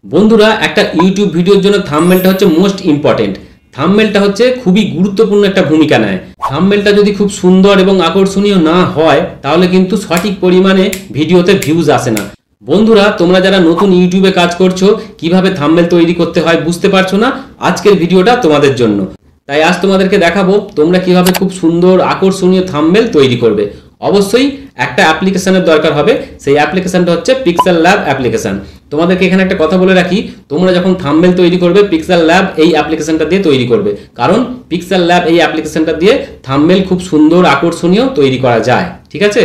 বন্ধুরা একটা ইউটিউব ভিডিওর জন্য থাম্বনেলটা হচ্ছে মোস্ট ইম্পর্টেন্ট। থাম্বনেলটা হচ্ছে খুবই গুরুত্বপূর্ণ একটা ভূমিকা নেয়। থাম্বনেলটা যদি খুব সুন্দর এবং আকর্ষণীয় না হয় তাহলে কিন্তু সঠিক পরিমাণে ভিডিওতে ভিউজ আসে না। বন্ধুরা, তোমরা যারা নতুন ইউটিউবে কাজ করছো, কিভাবে থাম্বনেল তৈরি করতে হয় বুঝতে পারছো না, আজকের ভিডিওটা তোমাদের জন্য। তাই আজ তোমাদেরকে দেখাবো তোমরা কিভাবে খুব সুন্দর আকর্ষণীয় থাম্বনেল তৈরি করবে। অবশ্যই একটা অ্যাপ্লিকেশনের দরকার হবে, সেই অ্যাপ্লিকেশনটা হচ্ছে পিক্সেল ল্যাব অ্যাপ্লিকেশন। তোমাদেরকে এখানে একটা কথা বলে রাখি, তোমরা যখন থাম্বনেল তৈরি করবে পিক্সেল ল্যাব এই অ্যাপ্লিকেশনটা দিয়ে তৈরি করবে, কারণ পিক্সেল ল্যাব এই অ্যাপ্লিকেশনটা দিয়ে থাম্বনেল খুব সুন্দর আকর্ষণীয় তৈরি করা যায়। ঠিক আছে,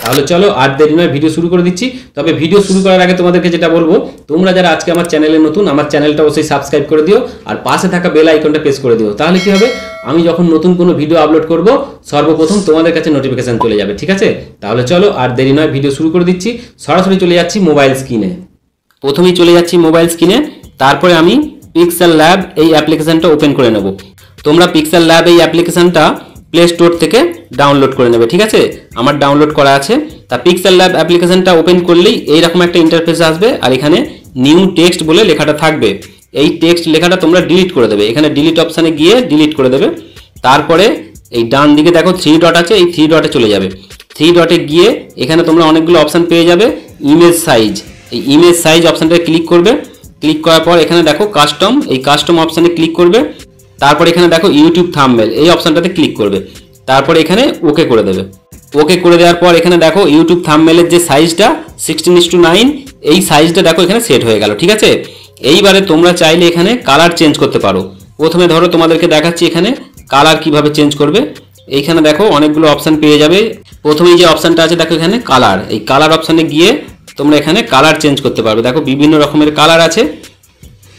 তাহলে চলো আর দেরি নয়, ভিডিও শুরু করে দিচ্ছি। তবে ভিডিও শুরু করার আগে তোমাদেরকে যেটা বলবো, তোমরা যারা আজকে আমার চ্যানেলে নতুন, আমার চ্যানেলটা অবশ্যই সাবস্ক্রাইব করে দিও আর পাশে থাকা বেল আইকনটা প্রেস করে দিও। তাহলে কি হবে, আমি যখন নতুন কোনো ভিডিও আপলোড করব সর্বপ্রথম তোমাদের কাছে নোটিফিকেশন চলে যাবে। ঠিক আছে, তাহলে চলো আর দেরি নয়, ভিডিও শুরু করে দিচ্ছি। সরাসরি চলে যাচ্ছি মোবাইল স্ক্রিনে। প্রথমেই চলে যাচ্ছি মোবাইল স্ক্রিনে, তারপরে আমি পিক্সেল ল্যাব এই অ্যাপ্লিকেশনটা ওপেন করে নেব। তোমরা পিক্সেল ল্যাব এই অ্যাপ্লিকেশনটা প্লে স্টোর থেকে ডাউনলোড করে নেবে। ঠিক আছে, আমার ডাউনলোড করা আছে। তা পিক্সেল ল্যাব অ্যাপ্লিকেশনটা ওপেন করলেই এইরকম একটা ইন্টারফেস আসবে, আর এখানে নিউ টেক্সট বলে লেখাটা থাকবে। এই টেক্সট লেখাটা তোমরা ডিলিট করে দেবে, এখানে ডিলিট অপশানে গিয়ে ডিলিট করে দেবে। তারপরে এই ডান দিকে দেখো 3 ডট আছে, এই 3 ডটে চলে যাবে। 3 ডটে গিয়ে এখানে তোমরা অনেকগুলো অপশান পেয়ে যাবে। ইমেজ সাইজ, এই ইমেজ সাইজ অপশানটা ক্লিক করবে। ক্লিক করার পর এখানে দেখো কাস্টম, এই কাস্টম অপশানে ক্লিক করবে। তারপর এখানে দেখো ইউটিউব থাম্বনেল, এই অপশানটাতে ক্লিক করবে। তারপর এখানে ওকে করে দেবে। ওকে করে দেওয়ার পর এখানে দেখো ইউটিউব থাম্বনেলের যে সাইজটা 16:9, এই সাইজটা দেখো এখানে সেট হয়ে গেল। ঠিক আছে, এইবারে তোমরা চাইলে এখানে কালার চেঞ্জ করতে পারো। প্রথমে ধরো তোমাদেরকে দেখাচ্ছি এখানে কালার কিভাবে চেঞ্জ করবে। এইখানে দেখো অনেকগুলো অপশান পেয়ে যাবে। প্রথমেই যে অপশানটা আছে দেখো এখানে কালার, এই কালার অপশানে গিয়ে তোমরা এখানে কালার চেঞ্জ করতে পারবে। দেখো বিভিন্ন রকমের কালার আছে।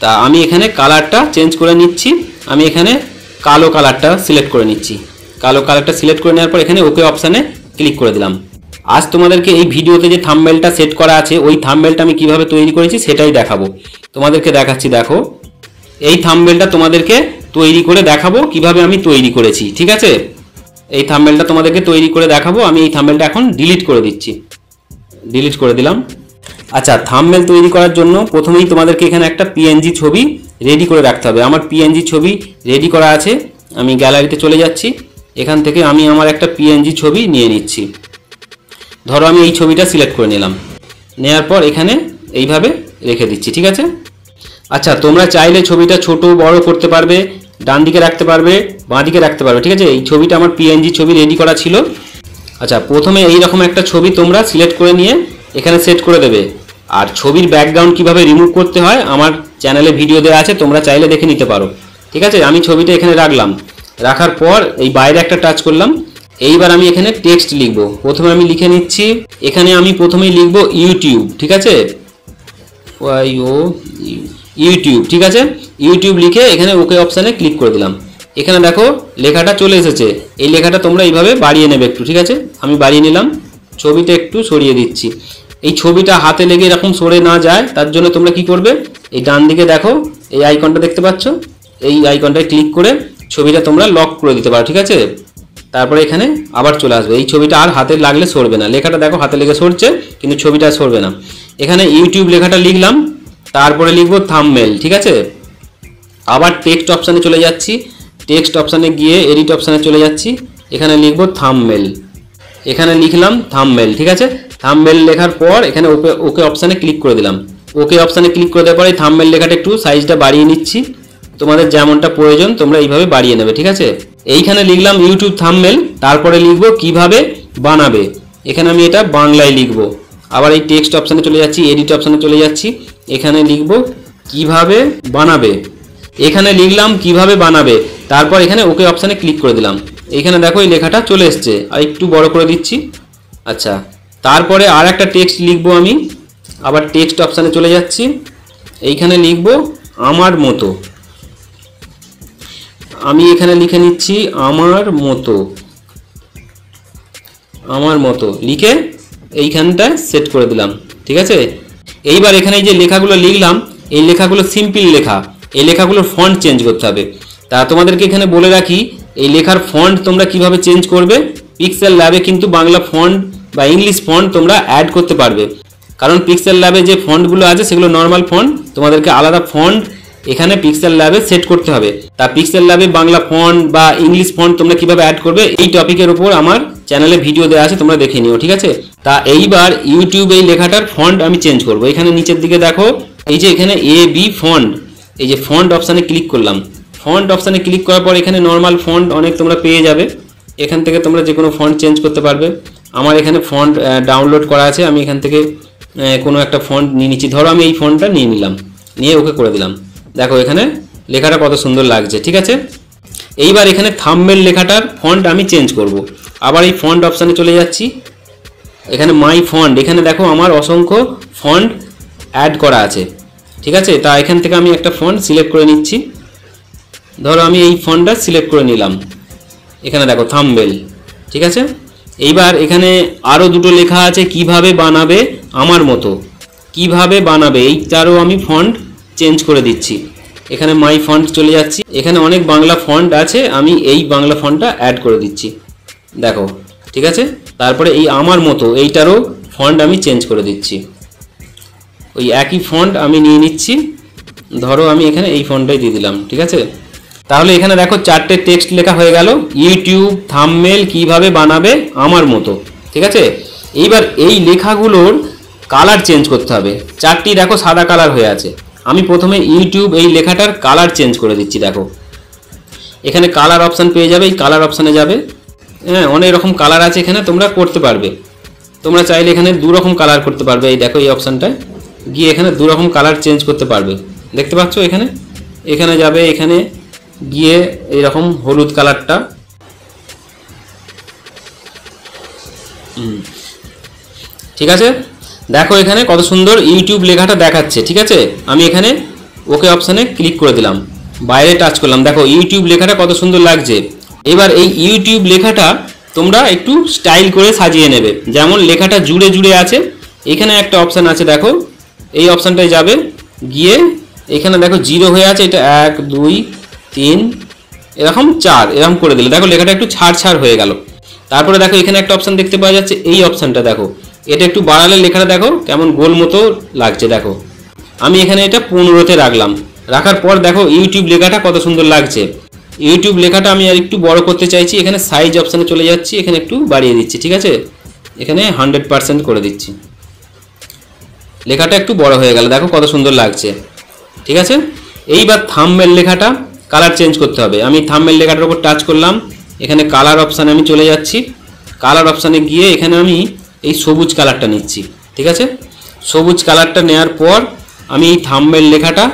তা আমি এখানে কালারটা চেঞ্জ করে নিচ্ছি। আমি এখানে কালো কালারটা সিলেক্ট করে নিচ্ছি। কালো কালারটা সিলেক্ট করে নেওয়ার পর এখানে ওকে অপশানে ক্লিক করে দিলাম। আজ তোমাদেরকে এই ভিডিওতে যে থাম্বনেলটা সেট করা আছে, ওই থাম্বনেলটা আমি কিভাবে তৈরি করেছি সেটাই দেখাবো। তোমাদেরকে দেখাচ্ছি, দেখো এই থাম্বনেলটা তোমাদেরকে তৈরি করে দেখাবো কিভাবে আমি তৈরি করেছি। ঠিক আছে, এই থাম্বনেলটা তোমাদেরকে তৈরি করে দেখাবো। আমি এই থাম্বনেলটা এখন ডিলিট করে দিচ্ছি। ডিলিট করে দিলাম। আচ্ছা, থাম্বনেল তৈরি করার জন্য প্রথমেই তোমাদেরকে এখানে একটা পিএনজি ছবি রেডি করে রাখতে হবে। আমার পিএনজি ছবি রেডি করা আছে, আমি গ্যালারিতে চলে যাচ্ছি। এখান থেকে আমি আমার একটা পিএনজি ছবি নিয়ে নিচ্ছি। ধরো আমি এই ছবিটা সিলেক্ট করে নিলাম। নেওয়ার পর এখানে এইভাবে রেখে দিচ্ছি। ঠিক আছে, আচ্ছা তোমরা চাইলে ছবিটা ছোট বড় করতে পারবে, ডান দিকে রাখতে পারবে, বাঁ দিকে রাখতে পারবে। ঠিক আছে, এই ছবিটা আমার পিএনজি ছবি রেডি করা ছিল। আচ্ছা, প্রথমে এইরকম একটা ছবি তোমরা সিলেক্ট করে নিয়ে এখানে সেট করে দেবে। আর ছবির ব্যাকগ্রাউন্ড কিভাবে রিমুভ করতে হয় আমার চ্যানেলে ভিডিও দেওয়া আছে, তোমরা চাইলে দেখে নিতে পারো। ঠিক আছে, আমি ছবিটা এখানে রাখলাম। রাখার পর এই বাইরে একটা টাচ করলাম। এইবার আমি এখানে টেক্সট লিখবো। প্রথমে আমি লিখে নিচ্ছি, এখানে আমি প্রথমেই লিখবো ইউটিউব। ঠিক আছে, ইউটিউব। ঠিক আছে, ইউটিউব লিখে এখানে ওকে অপশানে ক্লিক করে দিলাম। এখানে দেখো লেখাটা চলে এসেছে। এই লেখাটা তোমরা এইভাবে বাড়িয়ে নেবে একটু। ঠিক আছে, আমি বাড়িয়ে নিলাম। ছবিটা একটু সরিয়ে দিচ্ছি। এই ছবিটা হাতে লেগে এরকম সরে না যায় তার জন্য তোমরা কি করবে, এই ডান দিকে দেখো এই আইকনটা দেখতে পাচ্ছ, এই আইকনটায় ক্লিক করে ছবিটা তোমরা লক করে দিতে পারো। ঠিক আছে, তারপরে এখানে আবার চলে আসবে। এই ছবিটা আর হাতে লাগলে সরবে না। লেখাটা দেখো হাতে লেগে সরছে, কিন্তু ছবিটা আর সরবে না। এখানে ইউটিউব লেখাটা লিখলাম, তারপরে লিখবো থাম্বনেল। ঠিক আছে, আবার টেক্সট অপশানে চলে যাচ্ছি। টেক্সট অপশানে গিয়ে এডিট অপশানে চলে যাচ্ছি। এখানে লিখবো থাম্বনেল। এখানে লিখলাম থাম্বনেল। ঠিক আছে, থাম্বনেল লেখার পর এখানে ওকে অপশানে ক্লিক করে দিলাম। ওকে অপশানে ক্লিক করে দেওয়ার পরে থাম্বনেল লেখাটা একটু সাইজটা বাড়িয়ে নিচ্ছি। তোমাদের যেমনটা প্রয়োজন তোমরা এইভাবে বাড়িয়ে নেবে। ঠিক আছে, এইখানে লিখলাম ইউটিউব থাম্বনেল, তারপরে লিখবো কিভাবে বানাবে। এখানে আমি এটা বাংলায় লিখবো। আবার এই টেক্সট অপশানে চলে যাচ্ছি, এডিট অপশানে চলে যাচ্ছি। এখানে লিখবো কিভাবে বানাবে। এখানে লিখলাম কিভাবে বানাবে, তারপর এখানে ওকে অপশানে ক্লিক করে দিলাম। এখানে দেখো এই লেখাটা চলে এসছে, আর একটু বড় করে দিচ্ছি। আচ্ছা, তারপরে আর একটা টেক্সট লিখবো আমি। আবার টেক্সট অপশানে চলে যাচ্ছি। এইখানে লিখবো আমার মতো। আমি এখানে লিখে নিচ্ছি আমার মতো। আমার মতো লিখে এইখানটায় সেট করে দিলাম। ঠিক আছে, এইবার এখানে যে লেখাগুলো লিখলাম, এই লেখাগুলো সিম্পল লেখা, এই লেখাগুলোর ফন্ট চেঞ্জ করতে হবে। তা তোমাদেরকে এখানে বলে রাখি, এই লেখার ফন্ট তোমরা কিভাবে চেঞ্জ করবে। পিক্সেল ল্যাবে কিন্তু বাংলা ফন্ট বা ইংলিশ ফন্ট তোমরা অ্যাড করতে পারবে। কারণ পিক্সেল ল্যাবে যে ফন্টগুলো আছে সেগুলো নর্মাল ফন্ট, তোমাদেরকে আলাদা ফন্ট এখানে পিক্সেল ল্যাবে সেট করতে হবে। তা পিক্সেল ল্যাবে বাংলা ফন্ট বা ইংলিশ ফন্ট তোমরা কিভাবে অ্যাড করবে এই টপিকের উপর আমার চ্যানেলে ভিডিও দেওয়া আছে, তোমরা দেখে নিও, ঠিক আছে। তা এইবার ইউটিউব এই লেখাটার ফন্ট আমি চেঞ্জ করব। এখানে নিচের দিকে দেখো এই যে এখানে এ বি ফন্ট, এই যে ফন্ট অপশানে ক্লিক করলাম। ফন্ট অপশানে ক্লিক করার পর এখানে নর্মাল ফন্ট অনেক তোমরা পেয়ে যাবে, এখান থেকে তোমরা যে কোনো ফন্ট চেঞ্জ করতে পারবে। আমার এখানে ফন্ট ডাউনলোড করা আছে, আমি এখান থেকে কোনো একটা ফন্ট নিয়ে নিচ্ছি। ধরো আমি এই ফন্টটা নিয়ে নিলাম, নিয়ে ওকে করে দিলাম। দেখো এখানে লেখাটা কত সুন্দর লাগছে, ঠিক আছে। এইবার এখানে থাম্বনেল লেখাটার ফন্ট আমি চেঞ্জ করব। আবার এই ফন্ট অপশানে চলে যাচ্ছি, এখানে মাই ফন্ট, এখানে দেখো আমার অসংখ্য ফন্ট অ্যাড করা আছে, ঠিক আছে। তা এখান থেকে আমি একটা ফন্ট সিলেক্ট করে নিচ্ছি। ধরো আমি এই ফন্টটা সিলেক্ট করে নিলাম, এখানে দেখো থাম্বনেল, ঠিক আছে। এইবার এখানে আরও দুটো লেখা আছে কিভাবে বানাবে আমার মতো, কিভাবে বানাবে এইটারও আমি ফন্ট চেঞ্জ করে দিচ্ছি। এখানে মাই ফন্ট চলে যাচ্ছি, এখানে অনেক বাংলা ফন্ট আছে, আমি এই বাংলা ফন্টটা অ্যাড করে দিচ্ছি, দেখো, ঠিক আছে। তারপরে এই আমার মতো এইটারও ফন্ট আমি চেঞ্জ করে দিচ্ছি, ওই একই ফন্ট আমি নিয়ে নিচ্ছি। ধরো আমি এখানে এই ফন্টটাই দিয়ে দিলাম, ঠিক আছে। তাহলে এখানে দেখো 4টে টেক্সট লেখা হয়ে গেল, ইউটিউব থাম্বনেল কিভাবে বানাবে আমার মতো, ঠিক আছে। এইবার এই লেখাগুলোর কালার চেঞ্জ করতে হবে। 4টি দেখো সাদা কালার হয়ে আছে, আমি প্রথমে ইউটিউব এই লেখাটার কালার চেঞ্জ করে দিচ্ছি। দেখো এখানে কালার অপশান পেয়ে যাবে, এই কালার অপশানে যাবে, হ্যাঁ অনেক রকম কালার আছে এখানে, তোমরা করতে পারবে। তোমরা চাইলে এখানে 2 রকম কালার করতে পারবে, এই দেখো এই অপশানটায় গিয়ে এখানে 2 রকম কালার চেঞ্জ করতে পারবে, দেখতে পাচ্ছ। এখানে এখানে যাবে, এখানে গিয়ে এইরকম হলুদ কালারটা, ঠিক আছে। দেখো এখানে কত সুন্দর ইউটিউব লেখাটা দেখাচ্ছে, ঠিক আছে। আমি এখানে ওকে অপশানে ক্লিক করে দিলাম, বাইরে টাচ করলাম, দেখো ইউটিউব লেখাটা কত সুন্দর লাগছে। এবার এই ইউটিউব লেখাটা তোমরা একটু স্টাইল করে সাজিয়ে নেবে, যেমন লেখাটা জুড়ে জুড়ে আছে। এখানে একটা অপশান আছে দেখো, এই অপশানটায় যাবে, গিয়ে এখানে দেখো 0 হয়ে আছে, এটা 1 2 3 এরকম 4 এরকম করে দিলে দেখো লেখাটা একটু ছাড় ছাড় হয়ে গেল। তারপরে দেখো এখানে একটা অপশান দেখতে পাওয়া যাচ্ছে, এই অপশানটা দেখো, এটা একটু বাড়ালে লেখাটা দেখো কেমন গোল মতো লাগছে। দেখো আমি এখানে এটা 15তে রাখলাম, রাখার পর দেখো ইউটিউব লেখাটা কত সুন্দর লাগছে। ইউটিউব লেখাটা আমি আর একটু বড় করতে চাইছি, এখানে সাইজ অপশানে চলে যাচ্ছি, এখানে একটু বাড়িয়ে দিচ্ছি, ঠিক আছে। এখানে 100% করে দিচ্ছি, লেখাটা একটু বড় হয়ে গেল, দেখো কত সুন্দর লাগছে, ঠিক আছে। এইবার থাম্বনেল লেখাটা কালার চেঞ্জ করতে হবে। আমি থাম্বনেল লেখাটার উপর টাচ করলাম, এখানে কালার অপশানে আমি চলে যাচ্ছি। কালার অপশানে গিয়ে এখানে আমি এই সবুজ কালারটা নিচ্ছি, ঠিক আছে। সবুজ কালারটা নেওয়ার পর আমি এই থাম্বনেল লেখাটা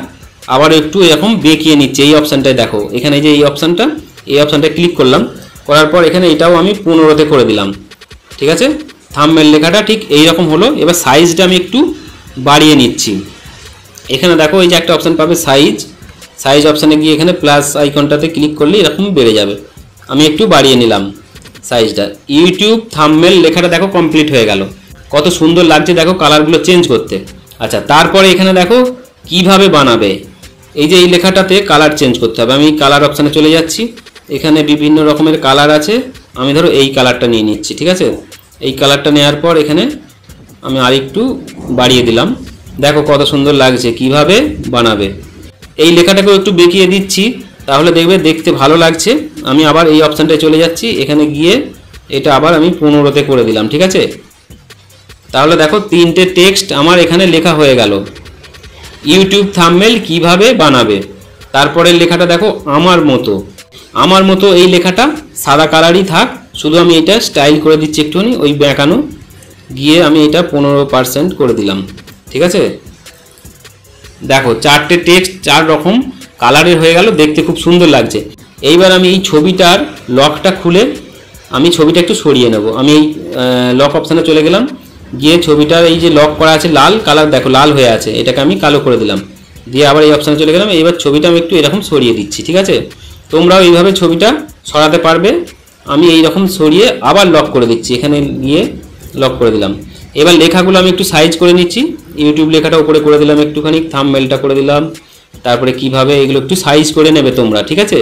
আবার একটু এরকম বেঁকিয়ে নিচ্ছি, এই অপশানটায় দেখো, এখানে যে এই অপশানটায় ক্লিক করলাম, করার পর এখানে এটাও আমি 15তে করে দিলাম, ঠিক আছে। থাম্বনেল লেখাটা ঠিক এইরকম হলো। এবার সাইজটা আমি একটু বাড়িয়ে নিচ্ছি। এখানে দেখো এই যে একটা অপশান পাবে সাইজ অপশানে গিয়ে এখানে প্লাস আইকনটাতে ক্লিক করলে এরকম বেড়ে যাবে। আমি একটু বাড়িয়ে নিলাম সাইজটা। ইউটিউব থাম্বনেল লেখাটা দেখো কমপ্লিট হয়ে গেল, কত সুন্দর লাগছে দেখো কালারগুলো চেঞ্জ করতে। আচ্ছা, তারপরে এখানে দেখো কিভাবে বানাবে, এই যে এই লেখাটাতে কালার চেঞ্জ করতে হবে। আমি কালার অপশানে চলে যাচ্ছি, এখানে বিভিন্ন রকমের কালার আছে, আমি ধরো এই কালারটা নিয়ে নিচ্ছি, ঠিক আছে। এই কালারটা নেওয়ার পর এখানে আমি আরেকটু বাড়িয়ে দিলাম, দেখো কত সুন্দর লাগছে। কিভাবে বানাবে এই লেখাটাকেও একটু বেঁকিয়ে দিচ্ছি, তাহলে দেখবে দেখতে ভালো লাগছে। আমি আবার এই অপশানটায় চলে যাচ্ছি, এখানে গিয়ে এটা আবার আমি 15তে করে দিলাম, ঠিক আছে। তাহলে দেখো 3টে টেক্সট আমার এখানে লেখা হয়ে গেল, ইউটিউব থাম্বনেল কিভাবে বানাবে। তারপরে লেখাটা দেখো আমার মতো এই লেখাটা সাদা কালারই থাক, শুধু আমি এটা স্টাইল করে দিচ্ছি একটুখানি, ওই বেঁকানো গিয়ে আমি এটা 15% করে দিলাম, ঠিক আছে। দেখো 4টে টেক্সট 4 রকম কালারের হয়ে গেল, দেখতে খুব সুন্দর লাগছে। এইবার আমি এই ছবিটার লকটা খুলে আমি ছবিটা একটু সরিয়ে নেব। আমি এই লক অপশানে চলে গেলাম, গিয়ে ছবিটার এই যে লক করা আছে লাল কালার, দেখো লাল হয়ে আছে, এটাকে আমি কালো করে দিলাম, দিয়ে আবার এই অপশানে চলে গেলাম। এইবার ছবিটা আমি একটু এরকম সরিয়ে দিচ্ছি, ঠিক আছে। তোমরাও এইভাবে ছবিটা সরাতে পারবে। আমি এই রকম সরিয়ে আবার লক করে দিচ্ছি, এখানে গিয়ে লক করে দিলাম। এবার লেখাগুলো আমি একটু সাইজ করে নিচ্ছি, ইউটিউব লেখাটা উপরে করে দিলাম একটুখানি, থাম্বনেলটা করে দিলাম। তারপরে কিভাবে এগুলো একটু সাইজ করে নেবে তোমরা, ঠিক আছে।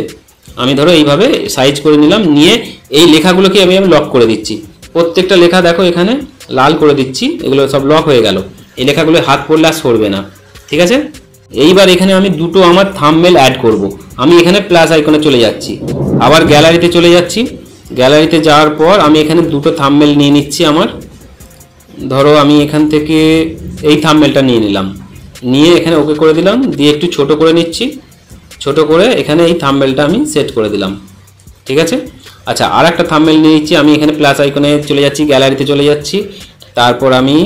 আমি ধরো এইভাবে সাইজ করে নিলাম, নিয়ে এই লেখাগুলোকে আমি লক করে দিচ্ছি। প্রত্যেকটা লেখা দেখো এখানে লাল করে দিচ্ছি, এগুলো সব লক হয়ে গেল। এই লেখাগুলো হাত পড়লে আর সরবে না, ঠিক আছে। এইবার এখানে আমি দুটো আমার থাম্বনেল অ্যাড করব। আমি এখানে প্লাস আইকনে চলে যাচ্ছি, আবার গ্যালারিতে চলে যাচ্ছি। গ্যালারিতে যাওয়ার পর আমি এখানে দুটো থাম্বনেল নিয়ে নিচ্ছি। আমার ধরো আমি এখান থেকে এই থাম্বনেলটা নিয়ে নিলাম, নিয়ে এখানে ওকে করে দিলাম, দিয়ে একটু ছোট করে নিচ্ছি। ছোট করে এখানে এই থাম্বনেলটা আমি সেট করে দিলাম, ঠিক আছে। আচ্ছা, আর একটা থাম্বনেল নিয়ে নিচ্ছি। আমি এখানে প্লাস আইকনে চলে যাচ্ছি, গ্যালারিতে চলে যাচ্ছি, তারপর আমি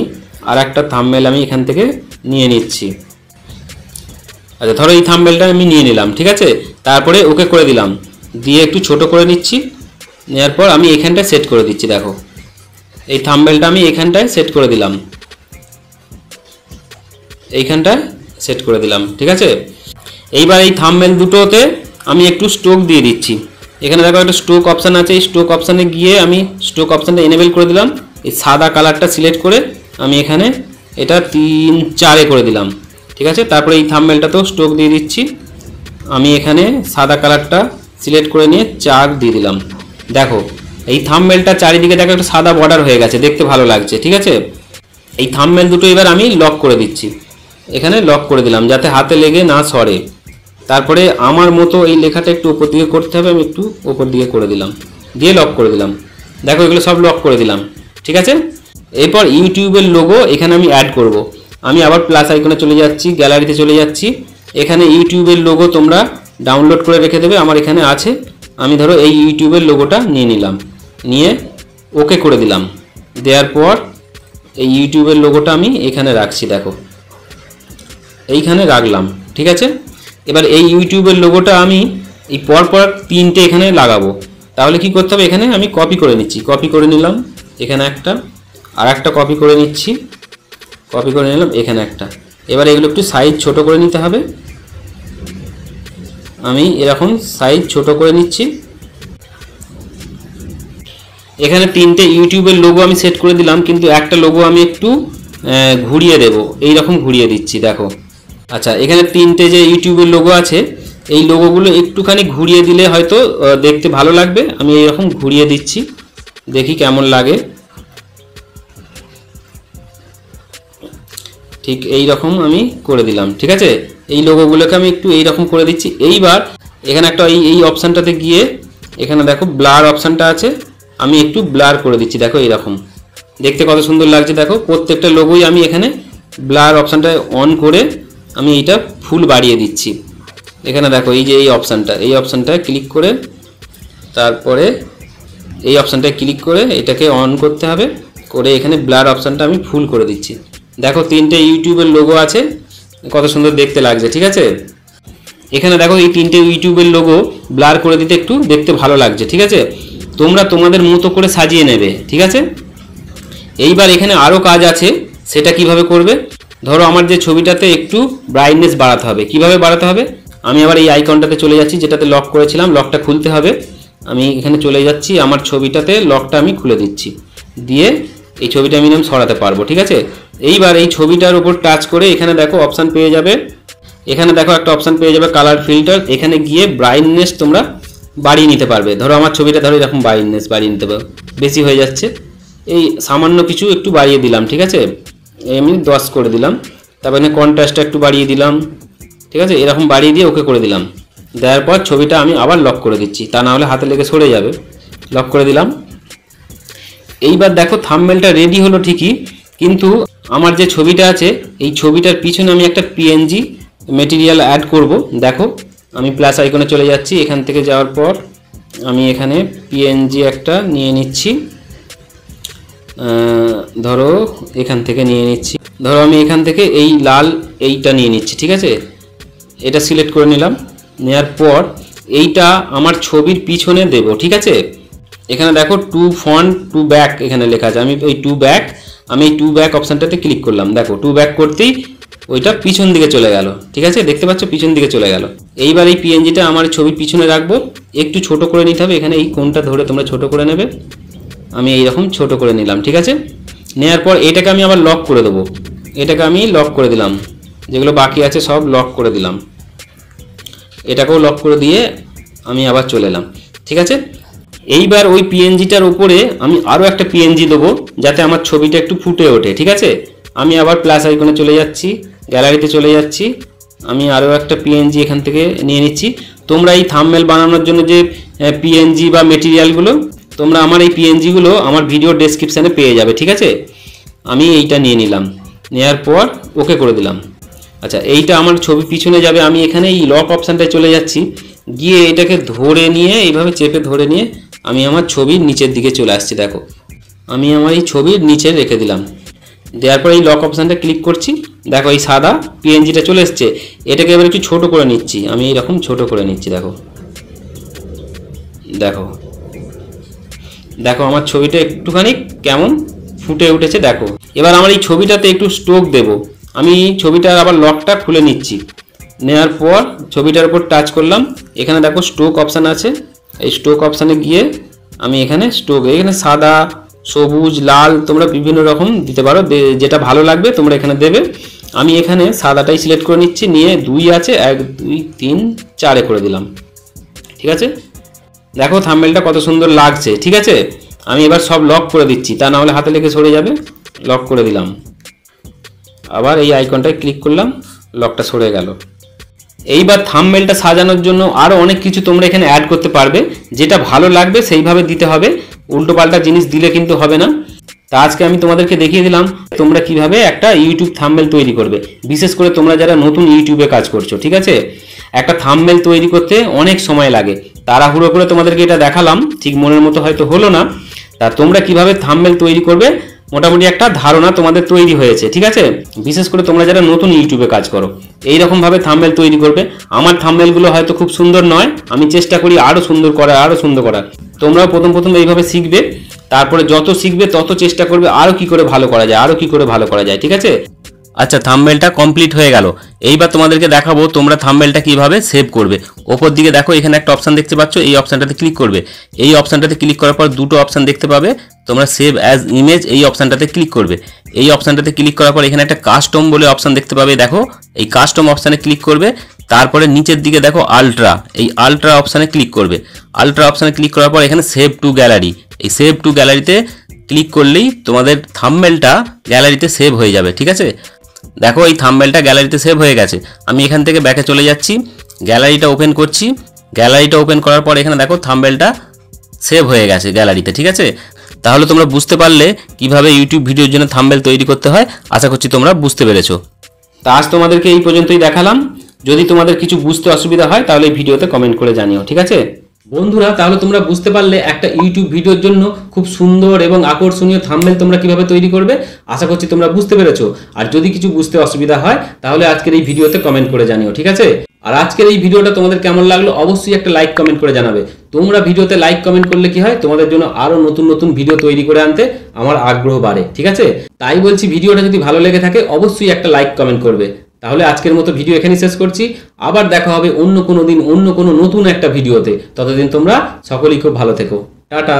আর একটা থাম্বনেল আমি এখান থেকে নিয়ে নিচ্ছি। আচ্ছা, ধরো এই থাম্বনেলটা আমি নিয়ে নিলাম, ঠিক আছে। তারপরে ওকে করে দিলাম, দিয়ে একটু ছোট করে নিচ্ছি। নেওয়ার পর আমি এখানটায় সেট করে দিচ্ছি। দেখো এই থাম্বনেলটা আমি এখানটায় সেট করে দিলাম, এইখানটায় সেট করে দিলাম, ঠিক আছে। এইবার এই থাম্বনেল দুটোতে আমি একটু স্ট্রোক দিয়ে দিচ্ছি। এখানে দেখো একটা স্ট্রোক অপশান আছে, এই স্ট্রোক অপশানে গিয়ে আমি স্ট্রোক অপশানটা এনেবেল করে দিলাম। এই সাদা কালারটা সিলেক্ট করে আমি এখানে এটা 3-4 করে দিলাম, ঠিক আছে। তারপরে এই থাম্বনেলটাতেও স্ট্রোক দিয়ে দিচ্ছি। আমি এখানে সাদা কালারটা সিলেক্ট করে নিয়ে 4 দিয়ে দিলাম। দেখো এই থাম্বনেলটা চারিদিকে দেখো একটা সাদা বর্ডার হয়ে গেছে, দেখতে ভালো লাগছে, ঠিক আছে। এই থাম্বনেল দুটো এবার আমি লক করে দিচ্ছি, এখানে লক করে দিলাম যাতে হাতে লেগে না সরে। তারপরে আমার মতো এই লেখাটা একটু উপর দিকে করতে হবে, আমি একটু উপর দিকে করে দিলাম, দিয়ে লক করে দিলাম। দেখো এগুলো সব লক করে দিলাম, ঠিক আছে। এরপর ইউটিউবের লোগো এখানে আমি অ্যাড করব। আমি আবার প্লাস আইকনে চলে যাচ্ছি, গ্যালারিতে চলে যাচ্ছি। এখানে ইউটিউবের লোগো তোমরা ডাউনলোড করে রেখে দেবে, আমার এখানে আছে। আমি ধরো এই ইউটিউবের লোগোটা নিয়ে নিলাম, নিয়ে ওকে করে দিলাম। দেওয়ার পর এই ইউটিউবের লোগোটা আমি এখানে রাখছি, দেখো এইখানে রাখলাম, ঠিক আছে। এবার এই ইউটিউবের লোগোটা আমি এই পরপর 3টে এখানে লাগাবো। তাহলে কি করতে হবে, এখানে আমি কপি করে নিচ্ছি, কপি করে নিলাম এখানে একটা, আর একটা কপি করে নিচ্ছি, কপি করে নিলাম এখানে একটা। এবার এগুলো একটু সাইজ ছোট করে নিতে হবে। আমি এরকম সাইজ ছোট করে নিচ্ছি। এখানে 3টে ইউটিউবের লোগো আমি সেট করে দিলাম, কিন্তু একটা লোগো আমি একটু ঘুরিয়ে দেব, এইরকম ঘুরিয়ে দিচ্ছি, দেখো। আচ্ছা, এখানে 3টে যে ইউটিউবের লোগো আছে, এই লোগোগুলো একটুখানি ঘুরিয়ে দিলে হয়তো দেখতে ভালো লাগবে। আমি এইরকম ঘুরিয়ে দিচ্ছি, দেখি কেমন লাগে। ঠিক এই রকম আমি করে দিলাম, ঠিক আছে। এই লোগোগুলোকে আমি একটু এইরকম করে দিচ্ছি। এইবার এখানে একটা এই অপশানটাতে গিয়ে এখানে দেখো ব্লার অপশানটা আছে, আমি একটু ব্লার করে দিচ্ছি। দেখো এইরকম দেখতে কত সুন্দর লাগছে। দেখো প্রত্যেকটা লোগোই আমি এখানে ব্লার অপশানটা অন করে আমি এইটা ফুল বাড়িয়ে দিচ্ছি। এখানে দেখো এই যে এই অপশানটায় ক্লিক করে, তারপরে এই অপশানটায় ক্লিক করে এটাকে অন করতে হবে, করে এখানে ব্লার অপশানটা আমি ফুল করে দিচ্ছি। দেখো 3টে ইউটিউবের লোগো আছে, কত সুন্দর দেখতে লাগছে, ঠিক আছে। এখানে দেখো এই 3টে ইউটিউবের লোগো ব্লার করে দিতে একটু দেখতে ভালো লাগছে, ঠিক আছে। তোমরা তোমাদের মতো করে সাজিয়ে নেবে, ঠিক আছে। এইবার এখানে আরও কাজ আছে, সেটা কিভাবে করবে। ধরো আমার যে ছবিটাতে একটু ব্রাইটনেস বাড়াতে হবে, কিভাবে বাড়াতে হবে। আমি আবার এই আইকনটাতে চলে যাচ্ছি, যেটাতে লক করেছিলাম, লকটা খুলতে হবে। আমি এখানে চলে যাচ্ছি, আমার ছবিটাতে লকটা আমি খুলে দিচ্ছি, দিয়ে এই ছবিটা আমি সরাতে পারবো, ঠিক আছে। এইবার এই ছবিটার উপর টাচ করে এখানে দেখো অপশান পেয়ে যাবে, এখানে দেখো একটা অপশান পেয়ে যাবে কালার ফিল্টার। এখানে গিয়ে ব্রাইটনেস তোমরা বাড়িয়ে নিতে পারবে। ধরো আমার ছবিটা ধরো এরকম ব্রাইটনেস বাড়িয়ে নিতে পারো, বেশি হয়ে যাচ্ছে, এই সামান্য কিছু একটু বাড়িয়ে দিলাম, ঠিক আছে। আমি 10 করে দিলাম। তারপর এখানে কন্ট্রাস্টটা একটু বাড়িয়ে দিলাম, ঠিক আছে। এরকম বাড়িয়ে দিয়ে ওকে করে দিলাম। দেওয়ার পর ছবিটা আমি আবার লক করে দিচ্ছি, তা না হলে হাতে লেগে সরে যাবে। লক করে দিলাম। এইবার দেখো থাম্বনেলটা রেডি হলো ঠিকই, কিন্তু আমার যে ছবিটা আছে এই ছবিটার পিছনে আমি একটা পিএনজি মেটেরিয়াল অ্যাড করব। দেখো আমি প্লাস আইকনে চলে যাচ্ছি, এখান থেকে যাওয়ার পর আমি এখানে পিএনজি একটা নিয়ে নিচ্ছি। ধরো এখান থেকে নিয়ে নিচ্ছি, ধরো আমি এখান থেকে এই লাল এইটা নিয়ে নিচ্ছি, ঠিক আছে। এটা সিলেক্ট করে নিলাম। নেওয়ার পর এইটা আমার ছবির পিছনে দেব, ঠিক আছে। এখানে দেখো টু ফ্রন্ট টু ব্যাক এখানে লেখা আছে, আমি ওই টু ব্যাক, আমি এই টু ব্যাক অপশানটাতে ক্লিক করলাম। দেখো টু ব্যাক করতেই ওইটা পিছন দিকে চলে গেল, ঠিক আছে। দেখতে পাচ্ছ পিছন দিকে চলে গেল। এইবার এই পিএনজিটা আমার ছবির পিছনে রাখবো, একটু ছোট করে নিতে হবে। এখানে এই কোণটা ধরে তোমরা ছোট করে নেবে, আমি এইরকম ছোট করে নিলাম, ঠিক আছে। নেওয়ার পর এটাকে আমি আবার লক করে দেবো, এটাকে আমি লক করে দিলাম, যেগুলো বাকি আছে সব লক করে দিলাম। এটাকেও লক করে দিয়ে আমি আবার চলে এলাম, ঠিক আছে। এইবার ওই পিএনজিটার উপরে আমি আরও একটা পিএনজি দেবো, যাতে আমার ছবিটা একটু ফুটে ওঠে, ঠিক আছে। আমি আবার প্লাস আইকনে চলে যাচ্ছি, গ্যালারিতে চলে যাচ্ছি। আমি আরও একটা পিএনজি এখান থেকে নিয়ে নিচ্ছি। তোমরা এই থাম্বনেল বানানোর জন্য যে পিএনজি বা মেটেরিয়ালগুলো, তোমরা আমার এই পিএনজিগুলো আমার ভিডিও ডেসক্রিপশানে পেয়ে যাবে, ঠিক আছে। আমি এইটা নিয়ে নিলাম, নেওয়ার পর ওকে করে দিলাম। আচ্ছা, এইটা আমার ছবি পিছনে যাবে। আমি এখানে এই লক অপশানটায় চলে যাচ্ছি, গিয়ে এটাকে ধরে নিয়ে এইভাবে চেপে ধরে নিয়ে আমি আমার ছবির নিচের দিকে চলে আসছি। দেখো, আমি আমার এই ছবির নিচে রেখে দিলাম। দেওয়ার পর এই লক অপশানটা ক্লিক করছি। দেখো, এই সাদা পিএনজিটা চলে এসছে। এটাকে এবার একটু ছোট করে নিচ্ছি। আমি এইরকম ছোট করে নিচ্ছি। দেখো দেখো দেখো আমার ছবিটা একটুখানি কেমন ফুটে উঠেছে। দেখো, এবার আমার এই ছবিটাতে একটু স্ট্রোক দেব। আমি ছবিটার আবার লকটা খুলে নিচ্ছি। নেওয়ার পর ছবিটার উপর টাচ করলাম। এখানে দেখো স্ট্রোক অপশান আছে। এই স্ট্রোক অপশানে গিয়ে আমি এখানে স্ট্রোক, এখানে সাদা, সবুজ, লাল তোমরা বিভিন্ন রকম দিতে পারো, যেটা ভালো লাগবে তোমরা এখানে দেবে। আমি এখানে সাদাটাই সিলেক্ট করে নিচ্ছি, নিয়ে 2 আছে, 1 2 3 4 করে দিলাম, ঠিক আছে। দেখো থাম্বনেলটা কত সুন্দর লাগছে, ঠিক আছে। আমি এবার সব লক করে দিচ্ছি, তা না হলে হাতে লেগে সরে যাবে। লক করে দিলাম, আবার এই আইকনটায় ক্লিক করলাম, লকটা সরে গেল। এইবার থাম্বনেলটা সাজানোর জন্য আরও অনেক কিছু তোমরা এখানে অ্যাড করতে পারবে, যেটা ভালো লাগবে সেইভাবে দিতে হবে। উল্টোপাল্টা জিনিস দিলে কিন্তু হবে না। তা আজকে আমি তোমাদেরকে দেখিয়ে দিলাম তোমরা কিভাবে একটা ইউটিউব থাম্বনেল তৈরি করবে, বিশেষ করে তোমরা যারা নতুন ইউটিউবে কাজ করছো, ঠিক আছে। একটা থাম্বনেল তৈরি করতে অনেক সময় লাগে, তাড়াহুড়ো করে তোমাদেরকে এটা দেখালাম, ঠিক মনের মতো হয়তো হলো না। তা তোমরা কিভাবে থাম্বনেল তৈরি করবে মোটামুটি একটা ধারণা তোমাদের তৈরি হয়েছে, ঠিক আছে। বিশেষ করে তোমরা যারা নতুন ইউটিউবে কাজ করো, এইরকম ভাবে থাম্বনেল তৈরি করবে। আমার থাম্বনেলগুলো হয়তো খুব সুন্দর নয়, আমি চেষ্টা করি আরও সুন্দর করার। তোমরাও প্রথম এইভাবে শিখবে, তারপরে যত শিখবে তত চেষ্টা করবে আরও কি করে ভালো করা যায়, ঠিক আছে। আচ্ছা, থাম্বনেলটা কমপ্লিট হয়ে গেল। এইবার তোমাদেরকে দেখাবো তোমরা থাম্বনেলটা কিভাবে সেভ করবে। ওপর দিকে দেখো, এখানে একটা অপশান দেখতে পাচ্ছ, এই অপশানটাতে ক্লিক করবে। এই অপশানটাতে ক্লিক করার পর দুটো অপশান দেখতে পাবে, তোমরা সেভ অ্যাজ ইমেজ এই অপশানটাতে ক্লিক করবে। এই অপশানটাতে ক্লিক করার পর এখানে একটা কাস্টম বলে অপশান দেখতে পাবে। দেখো, এই কাস্টম অপশানে ক্লিক করবে। তারপরে নিচের দিকে দেখো আলট্রা, এই আলট্রা অপশানে ক্লিক করবে। আলট্রা অপশানে ক্লিক করার পর এখানে সেভ টু গ্যালারি, এই সেভ টু গ্যালারিতে ক্লিক করলেই তোমাদের থাম্বনেলটা গ্যালারিতে সেভ হয়ে যাবে, ঠিক আছে। দেখো, এই থাম্বনেলটা গ্যালারিতে সেভ হয়ে গেছে। আমি এখান থেকে ব্যাকে চলে যাচ্ছি, গ্যালারিটা ওপেন করছি। গ্যালারিটা ওপেন করার পর এখানে দেখো থাম্বনেলটা সেভ হয়ে গেছে গ্যালারিতে, ঠিক আছে। তাহলে তোমরা বুঝতে পারলে কিভাবে ইউটিউব ভিডিওর জন্য থাম্বনেল তৈরি করতে হয়। আশা করছি তোমরা বুঝতে পেরেছো। তা আজ তোমাদেরকে এই পর্যন্তই দেখালাম। যদি তোমাদের কিছু বুঝতে অসুবিধা হয় তাহলে এই ভিডিওতে কমেন্ট করে জানিও, ঠিক আছে বন্ধুরা। তাহলে তোমরা বুঝতে পারলে একটা ইউটিউব ভিডিওর জন্য খুব সুন্দর এবং আকর্ষণীয় থাম্বনেল তোমরা কিভাবে তৈরি করবে। আশা করছি তোমরা বুঝতে পেরেছো। আর যদি কিছু বুঝতে অসুবিধা হয় তাহলে আজকের এই ভিডিওতে কমেন্ট করে জানিও, ঠিক আছে। আর আজকের এই ভিডিওটা তোমাদের কেমন লাগলো অবশ্যই একটা লাইক কমেন্ট করে জানাবে। তোমরা ভিডিওতে লাইক কমেন্ট করলে কি হয়, তোমাদের জন্য আরো নতুন ভিডিও তৈরি করে আনতে আমার আগ্রহ বাড়ে, ঠিক আছে। তাই বলছি, ভিডিওটা যদি ভালো লেগে থাকে অবশ্যই একটা লাইক কমেন্ট করবে। তাহলে আজকের মতো ভিডিও এখানেই শেষ করছি। আবার দেখা হবে অন্য কোনো দিন অন্য কোনো নতুন একটা ভিডিওতে। ততদিন তোমরা সকলেই খুব ভালো থেকো। টাটা।